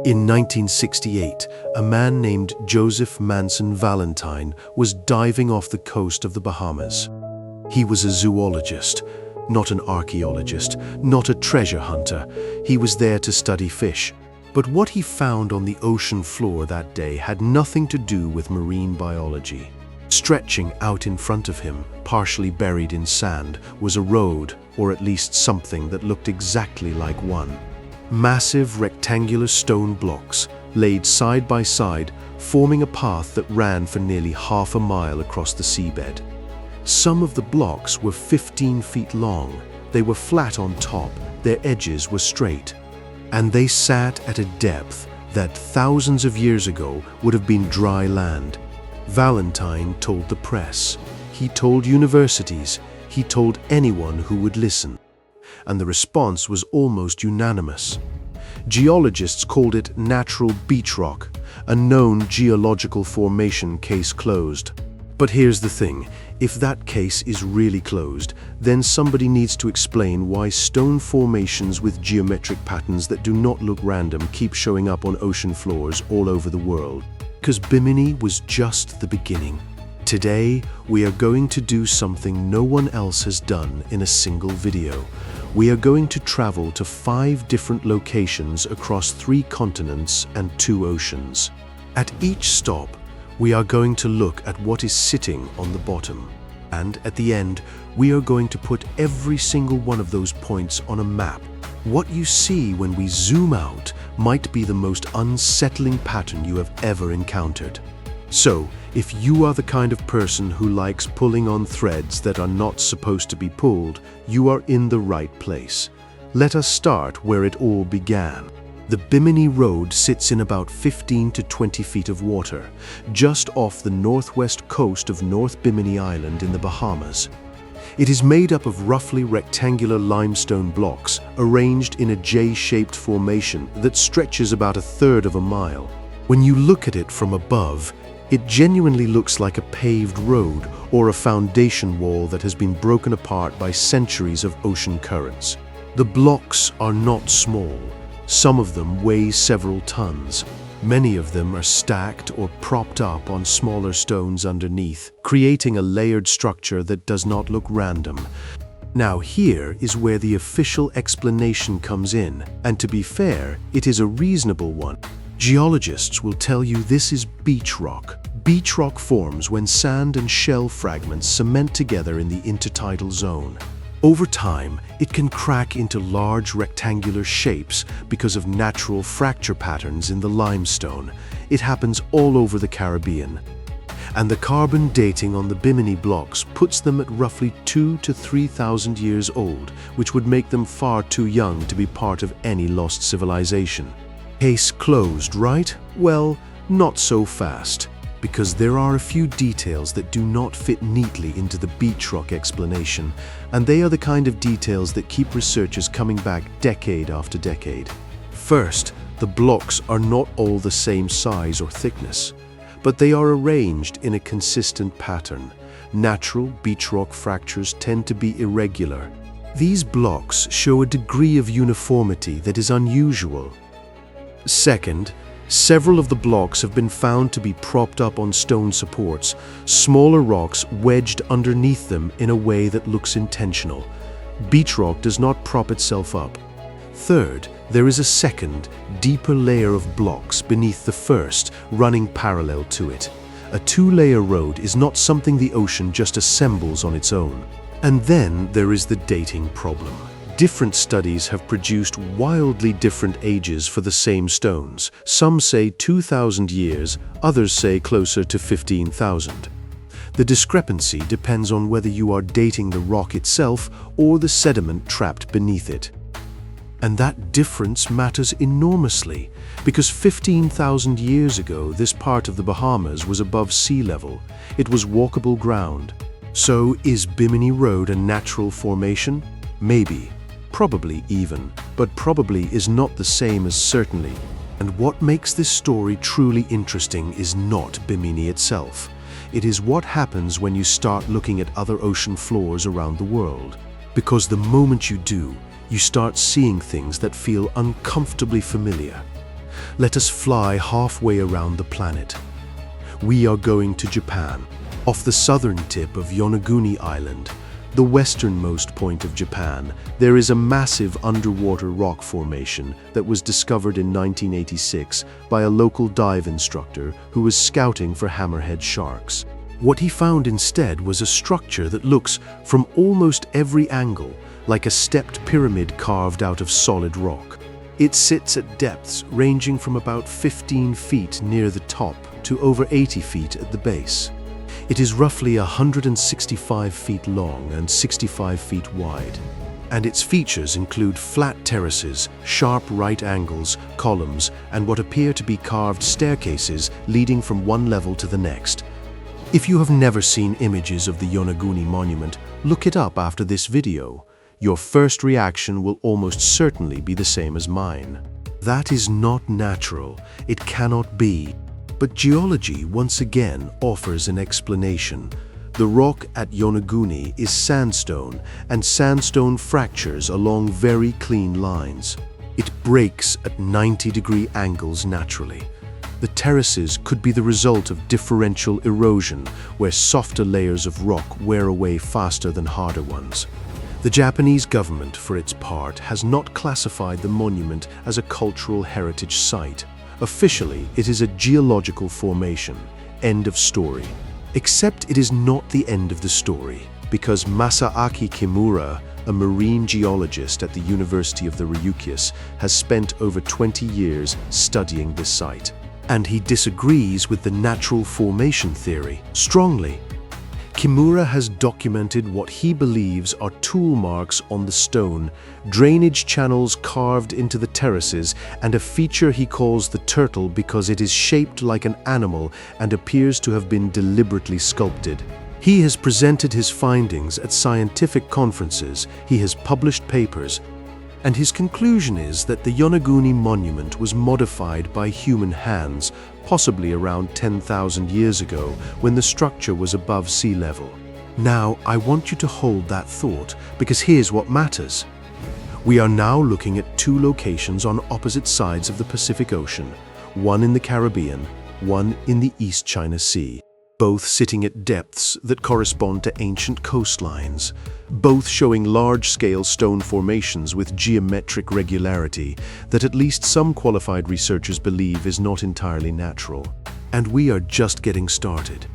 In 1968, a man named Joseph Manson Valentine was diving off the coast of the Bahamas. He was a zoologist, not an archaeologist, not a treasure hunter. He was there to study fish. But what he found on the ocean floor that day had nothing to do with marine biology. Stretching out in front of him, partially buried in sand, was a road, or at least something that looked exactly like one. Massive rectangular stone blocks, laid side by side, forming a path that ran for nearly half a mile across the seabed. Some of the blocks were 15 feet long. They were flat on top, their edges were straight. And they sat at a depth that thousands of years ago would have been dry land. Valentine told the press, he told universities, he told anyone who would listen. And the response was almost unanimous. Geologists called it natural beach rock, a known geological formation, case closed. But here's the thing, if that case is really closed, then somebody needs to explain why stone formations with geometric patterns that do not look random keep showing up on ocean floors all over the world. Because Bimini was just the beginning. Today, we are going to do something no one else has done in a single video. We are going to travel to 5 different locations across 3 continents and 2 oceans. At each stop, we are going to look at what is sitting on the bottom. And at the end, we are going to put every single one of those points on a map. What you see when we zoom out might be the most unsettling pattern you have ever encountered. So, if you are the kind of person who likes pulling on threads that are not supposed to be pulled, you are in the right place. Let us start where it all began. The Bimini Road sits in about 15 to 20 feet of water, just off the northwest coast of North Bimini Island in the Bahamas. It is made up of roughly rectangular limestone blocks arranged in a J-shaped formation that stretches about 1/3 of a mile. When you look at it from above, it genuinely looks like a paved road or a foundation wall that has been broken apart by centuries of ocean currents. The blocks are not small. Some of them weigh several tons. Many of them are stacked or propped up on smaller stones underneath, creating a layered structure that does not look random. Now here is where the official explanation comes in, and to be fair, it is a reasonable one. Geologists will tell you this is beach rock. Beach rock forms when sand and shell fragments cement together in the intertidal zone. Over time, it can crack into large rectangular shapes because of natural fracture patterns in the limestone. It happens all over the Caribbean. And the carbon dating on the Bimini blocks puts them at roughly 2,000 to 3,000 years old, which would make them far too young to be part of any lost civilization. Case closed, right? Well, not so fast, because there are a few details that do not fit neatly into the beach rock explanation, and they are the kind of details that keep researchers coming back decade after decade. First, the blocks are not all the same size or thickness, but they are arranged in a consistent pattern. Natural beach rock fractures tend to be irregular. These blocks show a degree of uniformity that is unusual. Second, several of the blocks have been found to be propped up on stone supports, smaller rocks wedged underneath them in a way that looks intentional. Beach rock does not prop itself up. Third, there is a second, deeper layer of blocks beneath the first, running parallel to it. A 2-layer road is not something the ocean just assembles on its own. And then there is the dating problem. Different studies have produced wildly different ages for the same stones. Some say 2,000 years, others say closer to 15,000. The discrepancy depends on whether you are dating the rock itself or the sediment trapped beneath it. And that difference matters enormously, because 15,000 years ago, this part of the Bahamas was above sea level. It was walkable ground. So is Bimini Road a natural formation? Maybe. Probably even, but probably is not the same as certainly. And what makes this story truly interesting is not Bimini itself. It is what happens when you start looking at other ocean floors around the world. Because the moment you do, you start seeing things that feel uncomfortably familiar. let us fly halfway around the planet. We are going to Japan, off the southern tip of Yonaguni Island, the westernmost point of Japan. There is a massive underwater rock formation that was discovered in 1986 by a local dive instructor who was scouting for hammerhead sharks. What he found instead was a structure that looks, from almost every angle, like a stepped pyramid carved out of solid rock. It sits at depths ranging from about 15 feet near the top to over 80 feet at the base. It is roughly 165 feet long and 65 feet wide, and its features include flat terraces, sharp right angles, columns, and what appear to be carved staircases leading from one level to the next. If you have never seen images of the Yonaguni monument, look it up after this video. Your first reaction will almost certainly be the same as mine. That is not natural. It cannot be. But geology once again offers an explanation. The rock at Yonaguni is sandstone, and sandstone fractures along very clean lines. It breaks at 90-degree angles naturally. The terraces could be the result of differential erosion, where softer layers of rock wear away faster than harder ones. The Japanese government, for its part, has not classified the monument as a cultural heritage site. Officially, it is a geological formation. End of story. Except it is not the end of the story, because Masaaki Kimura, a marine geologist at the University of the Ryukyus, has spent over 20 years studying this site. And he disagrees with the natural formation theory strongly. Kimura has documented what he believes are tool marks on the stone, drainage channels carved into the terraces, and a feature he calls the turtle because it is shaped like an animal and appears to have been deliberately sculpted. He has presented his findings at scientific conferences, he has published papers, and his conclusion is that the Yonaguni monument was modified by human hands, possibly around 10,000 years ago, when the structure was above sea level. Now, I want you to hold that thought, because here's what matters. We are now looking at two locations on opposite sides of the Pacific Ocean, one in the Caribbean, one in the East China Sea, both sitting at depths that correspond to ancient coastlines, both showing large-scale stone formations with geometric regularity that at least some qualified researchers believe is not entirely natural. And we are just getting started.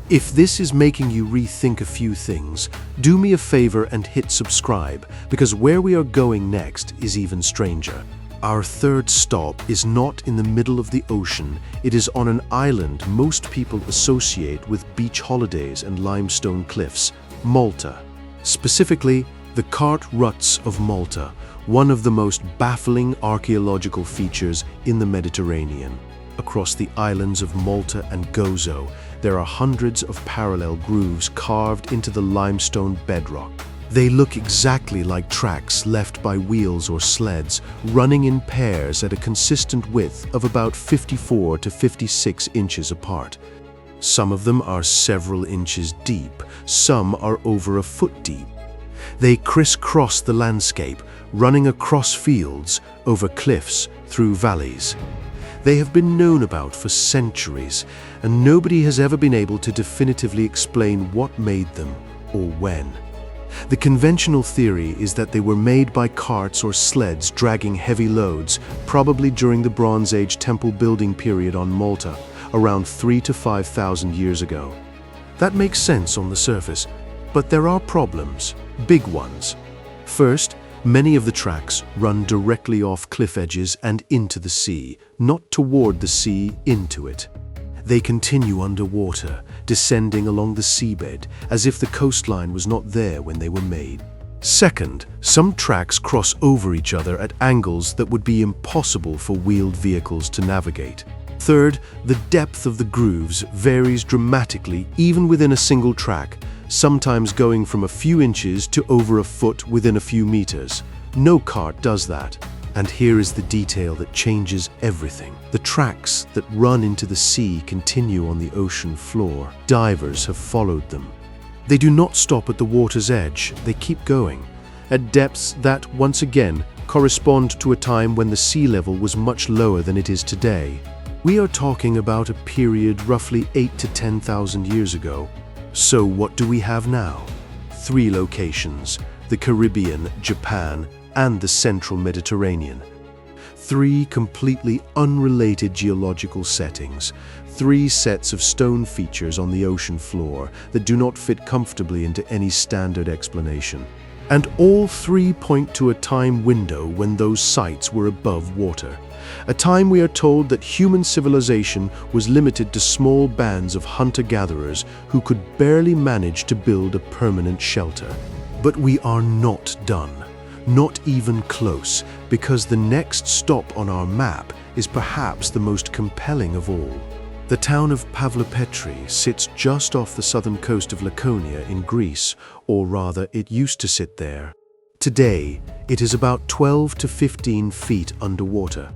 If this is making you rethink a few things, do me a favor and hit subscribe, because where we are going next is even stranger. Our third stop is not in the middle of the ocean. It is on an island most people associate with beach holidays and limestone cliffs, Malta. Specifically, the Ruts of Malta, one of the most baffling archaeological features in the Mediterranean. Across the islands of Malta and Gozo, there are hundreds of parallel grooves carved into the limestone bedrock. They look exactly like tracks left by wheels or sleds, running in pairs at a consistent width of about 54 to 56 inches apart. Some of them are several inches deep, some are over a foot deep. They crisscross the landscape, running across fields, over cliffs, through valleys. They have been known about for centuries, and nobody has ever been able to definitively explain what made them or when. The conventional theory is that they were made by carts or sleds dragging heavy loads, probably during the Bronze Age temple building period on Malta, around 3,000 to 5,000 years ago. That makes sense on the surface, but there are problems, big ones. First, many of the tracks run directly off cliff edges and into the sea, not toward the sea, into it. They continue underwater, descending along the seabed, as if the coastline was not there when they were made. Second, some tracks cross over each other at angles that would be impossible for wheeled vehicles to navigate. Third, the depth of the grooves varies dramatically even within a single track, sometimes going from a few inches to over a foot within a few meters. No cart does that. And here is the detail that changes everything. The tracks that run into the sea continue on the ocean floor. Divers have followed them. They do not stop at the water's edge, they keep going, at depths that, once again, correspond to a time when the sea level was much lower than it is today. We are talking about a period roughly 8 to 10,000 years ago. So what do we have now? 3 locations: the Caribbean, Japan, and the central Mediterranean. 3 completely unrelated geological settings, 3 sets of stone features on the ocean floor that do not fit comfortably into any standard explanation. And all 3 point to a time window when those sites were above water. A time we are told that human civilization was limited to small bands of hunter-gatherers who could barely manage to build a permanent shelter. But we are not done. Not even close, because the next stop on our map is perhaps the most compelling of all. The town of Pavlopetri sits just off the southern coast of Laconia in Greece, or rather it used to sit there. Today, it is about 12 to 15 feet underwater.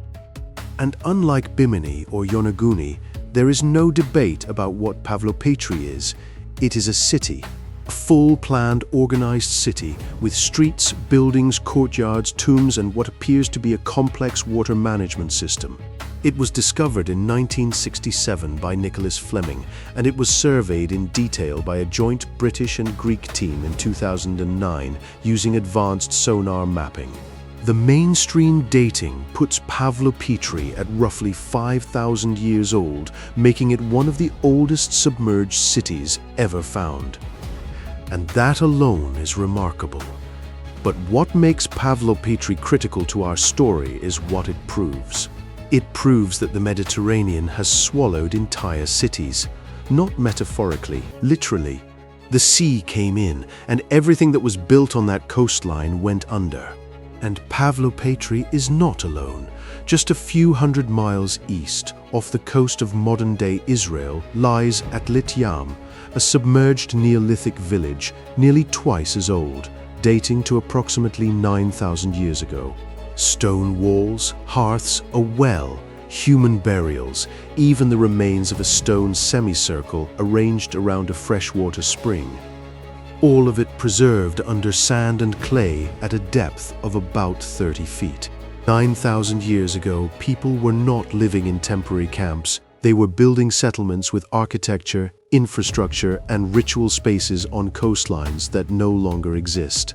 And unlike Bimini or Yonaguni, there is no debate about what Pavlopetri is. It is a city. A full-planned, organized city with streets, buildings, courtyards, tombs, and what appears to be a complex water management system. It was discovered in 1967 by Nicholas Fleming, and it was surveyed in detail by a joint British and Greek team in 2009 using advanced sonar mapping. The mainstream dating puts Pavlopetri at roughly 5,000 years old, making it one of the oldest submerged cities ever found. And that alone is remarkable. But what makes Pavlopetri critical to our story is what it proves. It proves that the Mediterranean has swallowed entire cities. Not metaphorically, literally. The sea came in, and everything that was built on that coastline went under. And Pavlopetri is not alone. Just a few hundred miles east, off the coast of modern-day Israel, lies Atlit-Yam, a submerged Neolithic village nearly twice as old, dating to approximately 9,000 years ago. Stone walls, hearths, a well, human burials, even the remains of a stone semicircle arranged around a freshwater spring. All of it preserved under sand and clay at a depth of about 30 feet. 9,000 years ago, people were not living in temporary camps. They were building settlements with architecture, infrastructure, and ritual spaces on coastlines that no longer exist.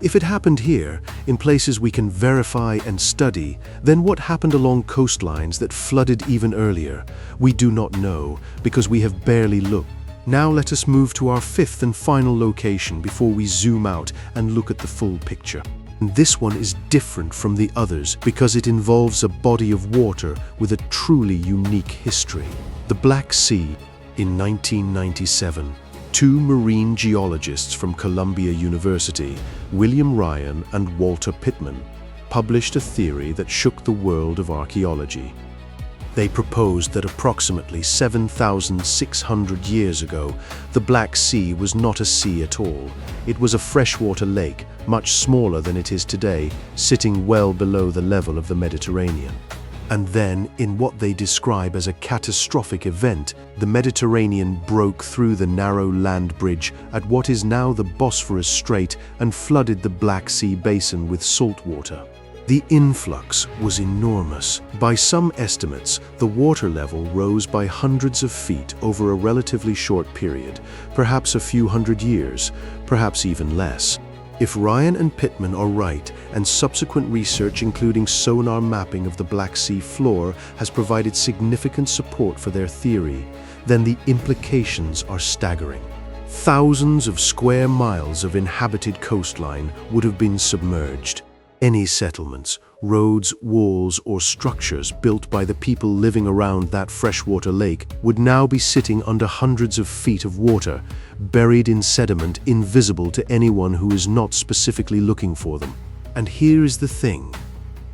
If it happened here, in places we can verify and study, then what happened along coastlines that flooded even earlier? We do not know, because we have barely looked. Now let us move to our 5th and final location before we zoom out and look at the full picture. And this one is different from the others because it involves a body of water with a truly unique history. The Black Sea. In 1997, 2 marine geologists from Columbia University, William Ryan and Walter Pittman, published a theory that shook the world of archaeology. They proposed that approximately 7,600 years ago, the Black Sea was not a sea at all. It was a freshwater lake, much smaller than it is today, sitting well below the level of the Mediterranean. And then, in what they describe as a catastrophic event, the Mediterranean broke through the narrow land bridge at what is now the Bosphorus Strait and flooded the Black Sea basin with salt water. The influx was enormous. By some estimates, the water level rose by hundreds of feet over a relatively short period, perhaps a few hundred years, perhaps even less. If Ryan and Pittman are right, and subsequent research including sonar mapping of the Black Sea floor has provided significant support for their theory, then the implications are staggering. Thousands of square miles of inhabited coastline would have been submerged. Any settlements, roads, walls, or structures built by the people living around that freshwater lake would now be sitting under hundreds of feet of water, buried in sediment invisible to anyone who is not specifically looking for them. And here is the thing.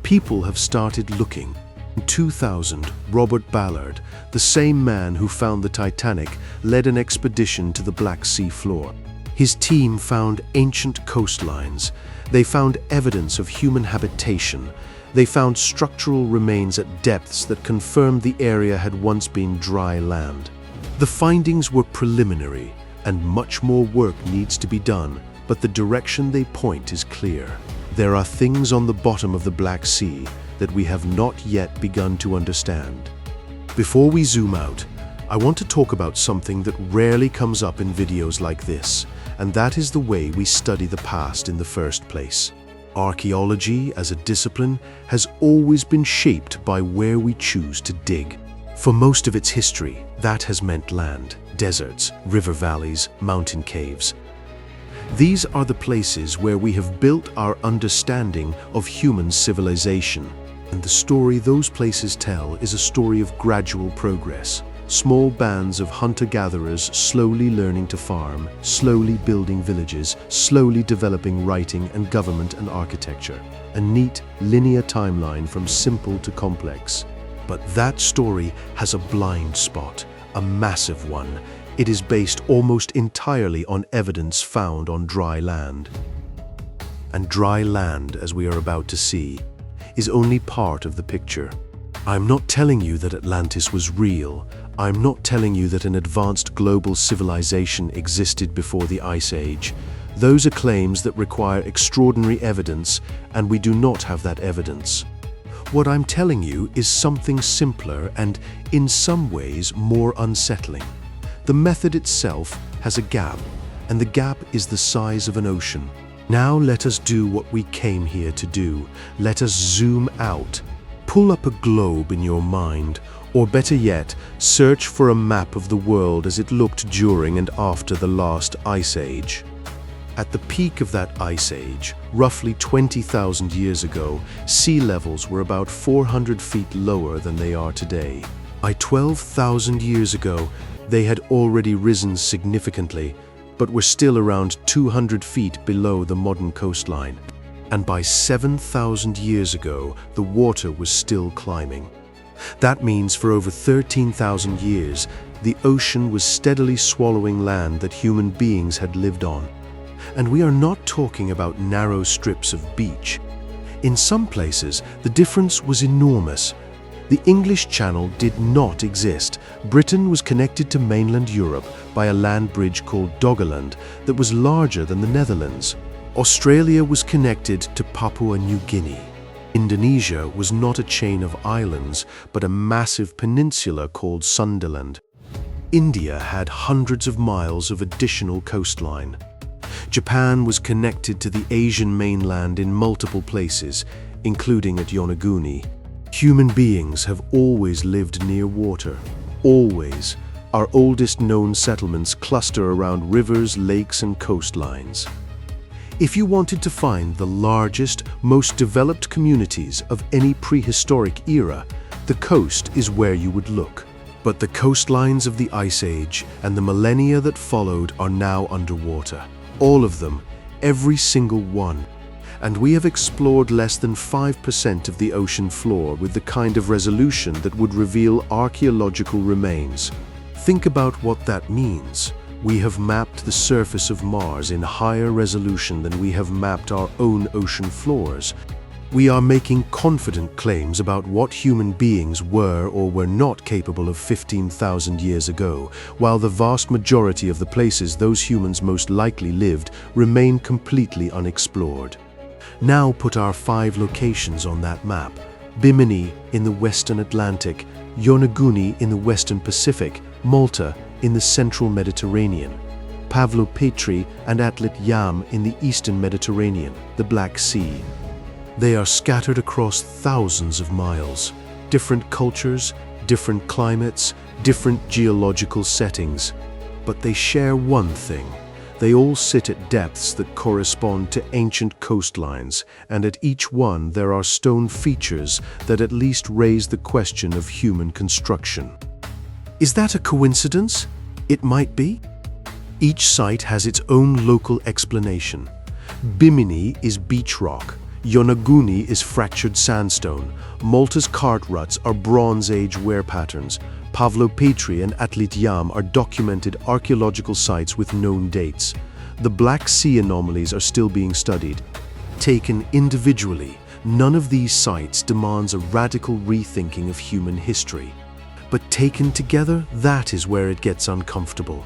People have started looking. In 2000, Robert Ballard, the same man who found the Titanic, led an expedition to the Black Sea floor. His team found ancient coastlines. They found evidence of human habitation. They found structural remains at depths that confirmed the area had once been dry land. The findings were preliminary, and much more work needs to be done, but the direction they point is clear. There are things on the bottom of the Black Sea that we have not yet begun to understand. Before we zoom out, I want to talk about something that rarely comes up in videos like this, and that is the way we study the past in the first place. Archaeology, as a discipline, has always been shaped by where we choose to dig. For most of its history, that has meant land, deserts, river valleys, mountain caves. These are the places where we have built our understanding of human civilization. And the story those places tell is a story of gradual progress. Small bands of hunter-gatherers slowly learning to farm, slowly building villages, slowly developing writing and government and architecture. A neat, linear timeline from simple to complex. But that story has a blind spot, a massive one. It is based almost entirely on evidence found on dry land. And dry land, as we are about to see, is only part of the picture. I'm not telling you that Atlantis was real. I'm not telling you that an advanced global civilization existed before the Ice Age. Those are claims that require extraordinary evidence, and we do not have that evidence. What I'm telling you is something simpler and, in some ways, more unsettling. The method itself has a gap, and the gap is the size of an ocean. Now let us do what we came here to do. Let us zoom out. Pull up a globe in your mind, or better yet, search for a map of the world as it looked during and after the last Ice Age. At the peak of that Ice Age, roughly 20,000 years ago, sea levels were about 400 feet lower than they are today. By 12,000 years ago, they had already risen significantly, but were still around 200 feet below the modern coastline. And by 7,000 years ago, the water was still climbing. That means for over 13,000 years, the ocean was steadily swallowing land that human beings had lived on. And we are not talking about narrow strips of beach. In some places, the difference was enormous. The English Channel did not exist. Britain was connected to mainland Europe by a land bridge called Doggerland that was larger than the Netherlands. Australia was connected to Papua New Guinea. Indonesia was not a chain of islands, but a massive peninsula called Sundaland. India had hundreds of miles of additional coastline. Japan was connected to the Asian mainland in multiple places, including at Yonaguni. Human beings have always lived near water. Always. Our oldest known settlements cluster around rivers, lakes, and coastlines. If you wanted to find the largest, most developed communities of any prehistoric era, the coast is where you would look. But the coastlines of the Ice Age and the millennia that followed are now underwater. All of them, every single one. And we have explored less than 5% of the ocean floor with the kind of resolution that would reveal archaeological remains. Think about what that means. We have mapped the surface of Mars in higher resolution than we have mapped our own ocean floors. We are making confident claims about what human beings were or were not capable of 15,000 years ago, while the vast majority of the places those humans most likely lived remain completely unexplored. Now put our 5 locations on that map: Bimini in the Western Atlantic, Yonaguni in the Western Pacific, Malta in the Central Mediterranean, Pavlopetri and Atlit-Yam in the Eastern Mediterranean, the Black Sea. They are scattered across thousands of miles. Different cultures, different climates, different geological settings. But they share one thing. They all sit at depths that correspond to ancient coastlines, and at each one there are stone features that at least raise the question of human construction. Is that a coincidence? It might be. Each site has its own local explanation. Bimini is beach rock. Yonaguni is fractured sandstone. Malta's cart ruts are Bronze Age wear patterns. Pavlopetri and Atlit-Yam are documented archaeological sites with known dates. The Black Sea anomalies are still being studied. Taken individually, none of these sites demands a radical rethinking of human history. But taken together, that is where it gets uncomfortable.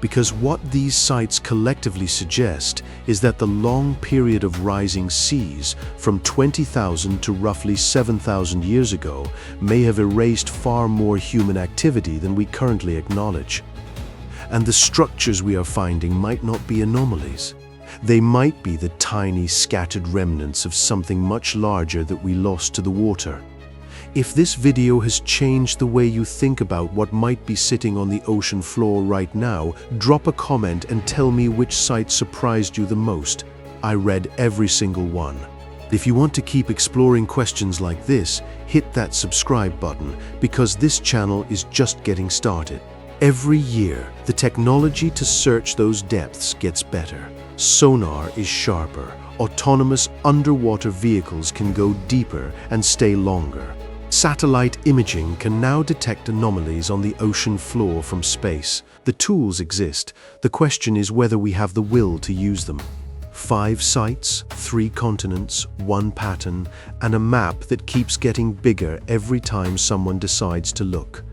because what these sites collectively suggest is that the long period of rising seas from 20,000 to roughly 7,000 years ago may have erased far more human activity than we currently acknowledge. And the structures we are finding might not be anomalies. They might be the tiny scattered remnants of something much larger that we lost to the water. If this video has changed the way you think about what might be sitting on the ocean floor right now, drop a comment and tell me which site surprised you the most. I read every single one. If you want to keep exploring questions like this, hit that subscribe button because this channel is just getting started. Every year, the technology to search those depths gets better. Sonar is sharper. Autonomous underwater vehicles can go deeper and stay longer. Satellite imaging can now detect anomalies on the ocean floor from space. The tools exist. The question is whether we have the will to use them. 5 sites, 3 continents, 1 pattern, and a map that keeps getting bigger every time someone decides to look.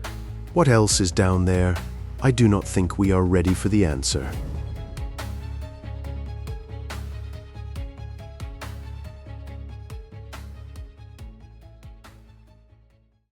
What else is down there? I do not think we are ready for the answer.